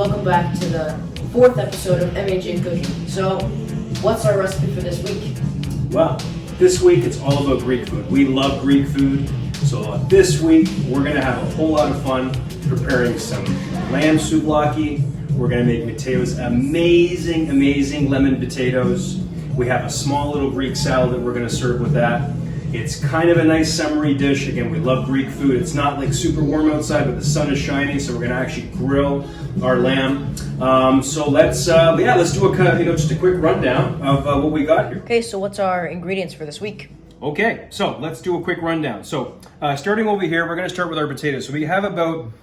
welcome back to the 4th episode of MaJ Cooking. So, what's our recipe for this week? Well, this week it's all about Greek food. We love Greek food, so this week we're going to have a whole lot of fun preparing some lamb souvlaki. We're going to make Mateo's amazing lemon potatoes. We have a small little Greek salad that we're going to serve with that. It's kind of a nice summery dish. Again, we love Greek food. It's not like super warm outside, but the sun is shining, so we're going to actually grill our lamb. So let's do just a quick rundown of what we got here. Okay, so what's our ingredients for this week? Okay, so let's do a quick rundown. So starting over here, we're going to start with our potatoes. So we have about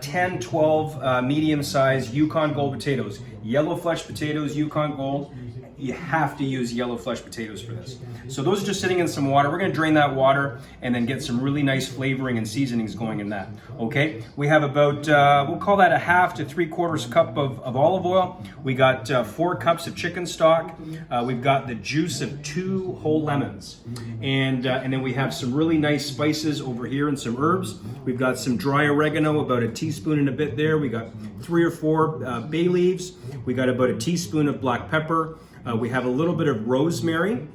10, 12 medium-sized Yukon Gold potatoes. Yellow flesh potatoes, Yukon Gold. You have to use yellow flesh potatoes for this. So those are just sitting in some water. We're going to drain that water and then get some really nice flavoring and seasonings going in that. Okay, we have about, we'll call that a half to 3/4 cup of olive oil. We got 4 cups of chicken stock. We've got the juice of 2 whole lemons. And then we have some really nice spices over here and some herbs. We've got some dry oregano, about a teaspoon and a bit there. We got 3 or 4 bay leaves. We got about a teaspoon of black pepper. We have a little bit of rosemary,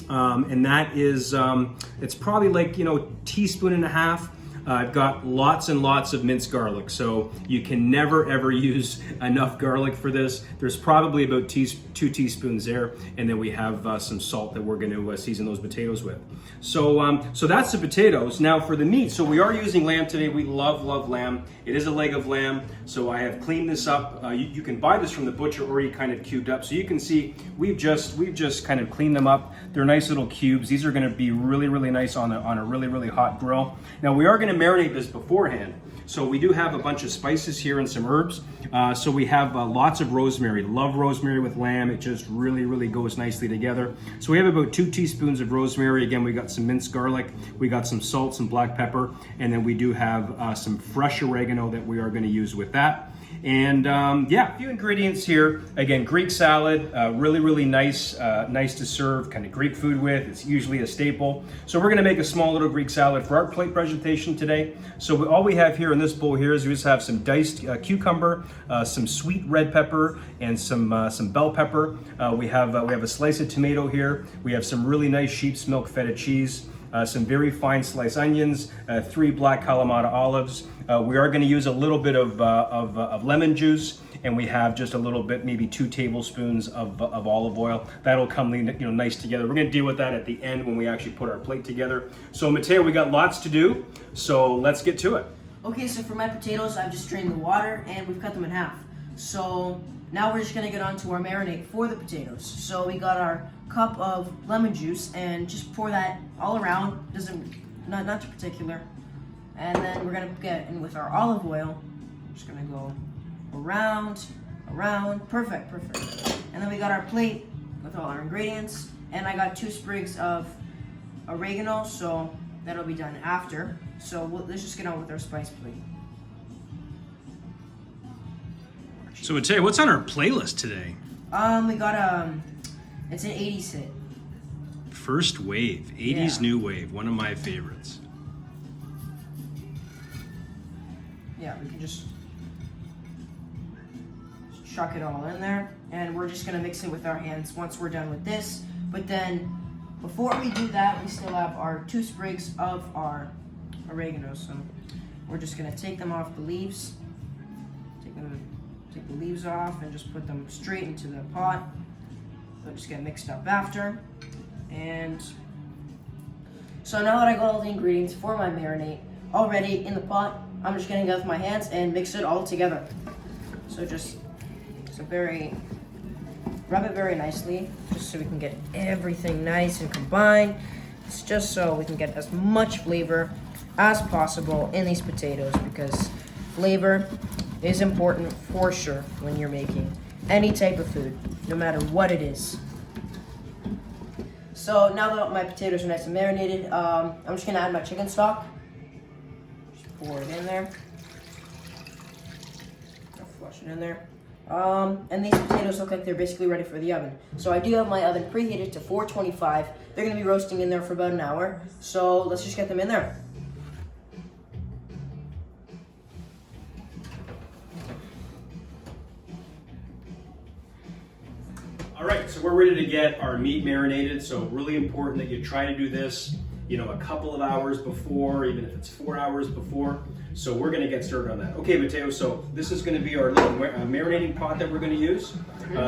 and that is, it's probably like, teaspoon and a half. I've got lots and lots of minced garlic, so you can never ever use enough garlic for this. There's probably about 2 teaspoons there, and then we have some salt that we're going to season those potatoes with. So that's the potatoes. Now for the meat, so we are using lamb today. We love lamb. It is a leg of lamb, so I have cleaned this up. You can buy this from the butcher already kind of cubed up, so you can see we've just kind of cleaned them up. They're nice little cubes. These are going to be really nice on a really hot grill. Now we are going to marinate this beforehand. So we do have a bunch of spices here and some herbs. So we have lots of rosemary. Love rosemary with lamb. It just really goes nicely together. So we have about 2 teaspoons of rosemary. Again, we got some minced garlic. We got some salt, some black pepper, and then we do have some fresh oregano that we are going to use with that. And a few ingredients here. Again, Greek salad, really nice to serve kind of Greek food with. It's usually a staple. So we're going to make a small little Greek salad for our plate presentation today. So all we have here in this bowl here is we just have some diced cucumber, some sweet red pepper, and some bell pepper. We have a slice of tomato here. We have some really nice sheep's milk feta cheese. Some very fine sliced onions, 3 black Kalamata olives. We are going to use a little bit of lemon juice, and we have just a little bit, maybe 2 tablespoons of olive oil. That'll come nice together. We're going to deal with that at the end when we actually put our plate together. So Mateo, we got lots to do, so let's get to it. Okay, so for my potatoes, I've just drained the water and we've cut them in half. So now we're just going to get on to our marinade for the potatoes. So we got our cup of lemon juice and just pour that all around, not too particular. And then we're going to get in with our olive oil. I'm just going to go around, perfect. And then we got our plate with all our ingredients. And I got 2 sprigs of oregano, so that'll be done after. So let's just get on with our spice plate. So Mateo, what's on our playlist today? We got it's an 80s hit. First Wave, 80s New Wave, one of my favorites. Yeah, we can just chuck it all in there, and we're just gonna mix it with our hands once we're done with this. But then, before we do that, we still have our 2 sprigs of our oregano, so we're just gonna take them off the leaves. Take the leaves off and just put them straight into the pot. They'll just get mixed up after. And so now that I got all the ingredients for my marinade already in the pot, I'm just gonna go with my hands and mix it all together. So rub it very nicely, just so we can get everything nice and combined. It's just so we can get as much flavor as possible in these potatoes, because flavor is important for sure when you're making any type of food, no matter what it is. So now that my potatoes are nice and marinated, I'm just gonna add my chicken stock. Just pour it in there. I'll flush it in there. And these potatoes look like they're basically ready for the oven. So I do have my oven preheated to 425. They're gonna be roasting in there for about an hour. So let's just get them in there. right, so we're ready to get our meat marinated. So really important that you try to do this, you know, a couple of hours before, even if it's 4 hours before. So we're gonna get started on that. Okay, Mateo, so this is gonna be our little marinating pot that we're gonna use.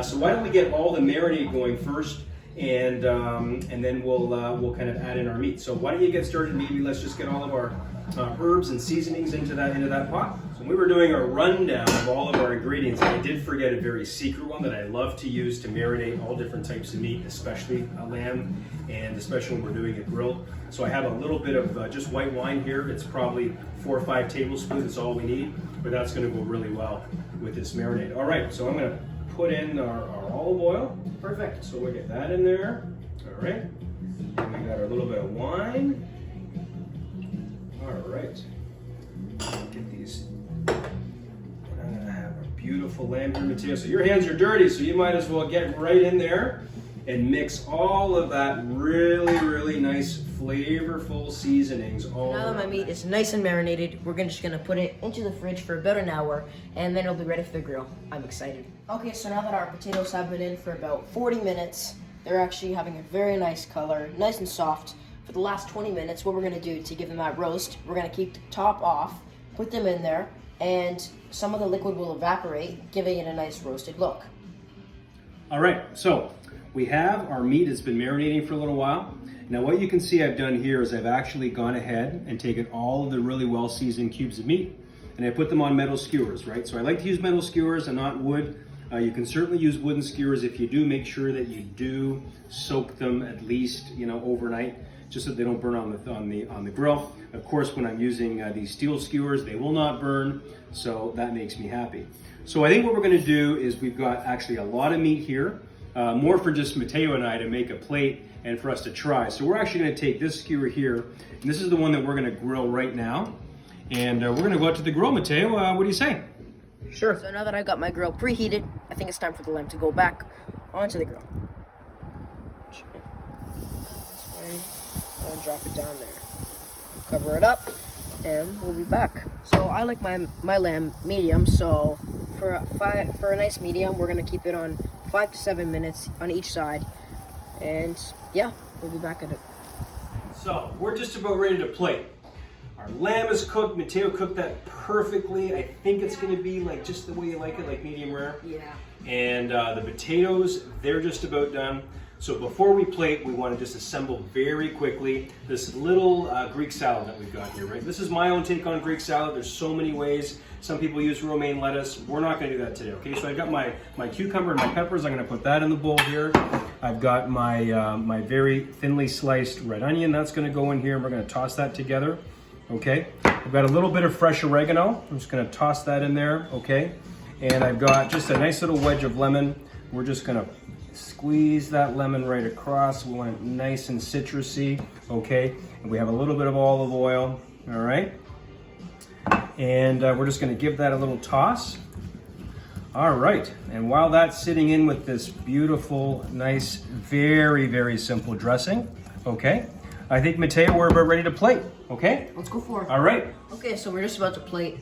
So why don't we get all the marinade going first, and then we'll kind of add in our meat. So why don't you get started? Maybe let's just get all of our herbs and seasonings into that pot. So when we were doing our rundown of all of our ingredients, I did forget a very secret one that I love to use to marinate all different types of meat, especially lamb, and especially when we're doing it grilled. So I have a little bit of just white wine here. It's probably 4 or 5 tablespoons. That's all we need, but that's going to go really well with this marinade. All right, so I'm going to put in our olive oil. Perfect. So we'll get that in there. All right. And we got our little bit of wine. All right. Get these. I'm going to have a beautiful lamb here, Mateo. So your hands are dirty, so you might as well get right in there and mix all of that really, really nice, flavorful seasonings all Now that my meat is nice and marinated, we're just gonna put it into the fridge for about an hour, and then it'll be ready for the grill. I'm excited. Okay, so now that our potatoes have been in for about 40 minutes, they're actually having a very nice color, nice and soft. For the last 20 minutes, what we're gonna do to give them that roast, we're gonna keep the top off, put them in there, and some of the liquid will evaporate, giving it a nice roasted look. All right, so we have our meat. It's been marinating for a little while. Now what you can see I've done here is I've actually gone ahead and taken all of the really well seasoned cubes of meat and I put them on metal skewers, right? So I like to use metal skewers and not wood. You can certainly use wooden skewers. If you do, make sure that you do soak them at least, you know, overnight, just so they don't burn on the grill. Of course, when I'm using these steel skewers, they will not burn, so that makes me happy. So I think what we're gonna do is we've got actually a lot of meat here. More for just Mateo and I to make a plate and for us to try. So we're actually going to take this skewer here, and this is the one that we're going to grill right now. And we're going to go out to the grill. Mateo, what do you say? Sure. So now that I've got my grill preheated, I think it's time for the lamb to go back onto the grill. This way. I'll drop it down there. Cover it up, and we'll be back. So I like my lamb medium, so for a nice medium, we're going to keep it on 5 to 7 minutes on each side, and yeah, we'll be back at it. So we're just about ready to plate. Our lamb is cooked. Mateo cooked that perfectly. I think it's going to be like just the way you like it, like medium rare. Yeah. And the potatoes, they're just about done. So before we plate, we want to just assemble very quickly this little Greek salad that we've got here, right? This is my own take on Greek salad. There's so many ways. Some people use romaine lettuce. We're not going to do that today, okay? So I've got my cucumber and my peppers. I'm going to put that in the bowl here. I've got my my very thinly sliced red onion. That's going to go in here. And we're going to toss that together, okay? I've got a little bit of fresh oregano. I'm just going to toss that in there, okay? And I've got just a nice little wedge of lemon. We're just going to squeeze that lemon right across. We want it nice and citrusy, okay? And we have a little bit of olive oil, all right? And we're just gonna give that a little toss. All right, and while that's sitting in with this beautiful, nice, very, very simple dressing, okay? I think, Mateo, we're about ready to plate, okay? Let's go for it. All right. Okay, so we're just about to plate,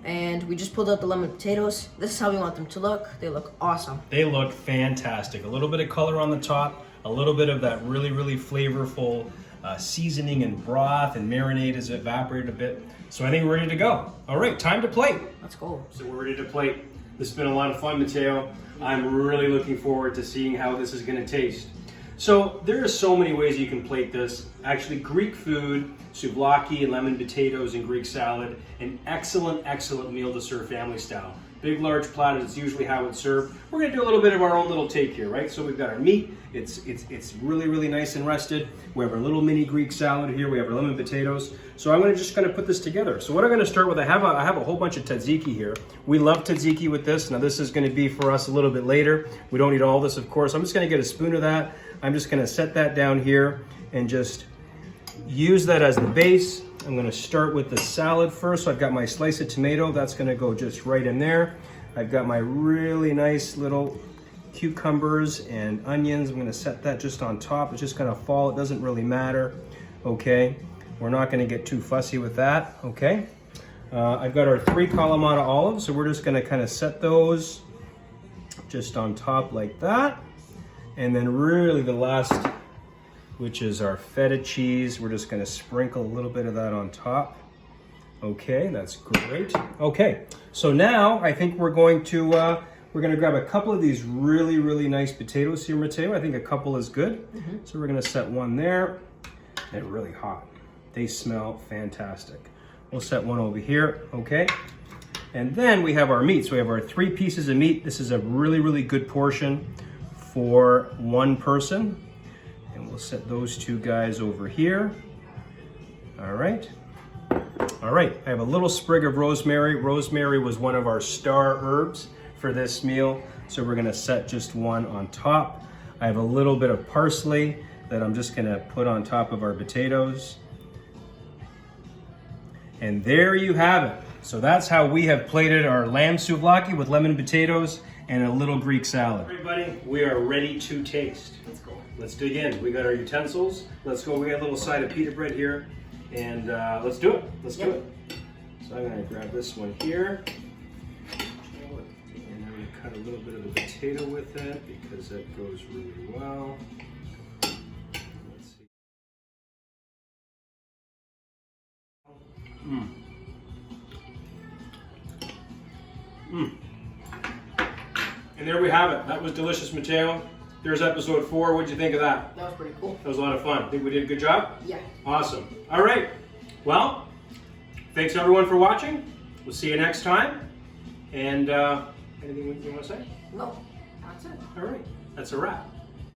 and we just pulled out the lemon potatoes. This is how we want them to look. They look awesome. They look fantastic. A little bit of color on the top, a little bit of that really, really flavorful seasoning and broth, and marinade has evaporated a bit. So I think we're ready to go. All right, time to plate. Let's go. So we're ready to plate. This has been a lot of fun, Mateo. I'm really looking forward to seeing how this is gonna taste. So there are so many ways you can plate this. Actually, Greek food, souvlaki and lemon potatoes and Greek salad, an excellent, excellent meal to serve family style. Big, large platters, it's usually how it's served. We're gonna do a little bit of our own little take here, right? So we've got our meat, it's really, really nice and rested. We have our little mini Greek salad here, we have our lemon potatoes. So I'm just gonna put this together. So what I'm gonna start with, I have a whole bunch of tzatziki here. We love tzatziki with this. Now this is gonna be for us a little bit later. We don't need all this, of course. I'm just gonna get a spoon of that. I'm just gonna set that down here and just use that as the base. I'm gonna start with the salad first. So I've got my slice of tomato. That's gonna go just right in there. I've got my really nice little cucumbers and onions. I'm gonna set that just on top. It's just gonna fall. It doesn't really matter, okay? We're not gonna get too fussy with that, okay? I've got our 3 Kalamata olives. So we're just gonna kind of set those just on top like that. And then really the last, which is our feta cheese. We're just gonna sprinkle a little bit of that on top. Okay, that's great. Okay, so now I think we're gonna grab a couple of these really, really nice potatoes here, Mateo. I think a couple is good. So we're gonna set one there. They're really hot. They smell fantastic. We'll set one over here, okay? And then we have our meat. So we have our 3 pieces of meat. This is a really, really good portion for one person. And we'll set those 2 guys over here. All right. All right, I have a little sprig of rosemary. Rosemary was one of our star herbs for this meal. So we're gonna set just one on top. I have a little bit of parsley that I'm just gonna put on top of our potatoes. And there you have it. So that's how we have plated our lamb souvlaki with lemon potatoes and a little Greek salad. Everybody, we are ready to taste. Let's go. Let's dig in. We got our utensils. Let's go. We got a little side of pita bread here. And let's do it. Let's do it. So I'm gonna grab this one here. And I'm gonna cut a little bit of the potato with it because that goes really well. Let's see. And there we have it. That was delicious, Mateo. There's episode 4. What'd you think of that? That was pretty cool. That was a lot of fun. Think we did a good job? Yeah. Awesome. All right. Well, thanks everyone for watching. We'll see you next time. And anything you want to say? No, that's it. All right. That's a wrap.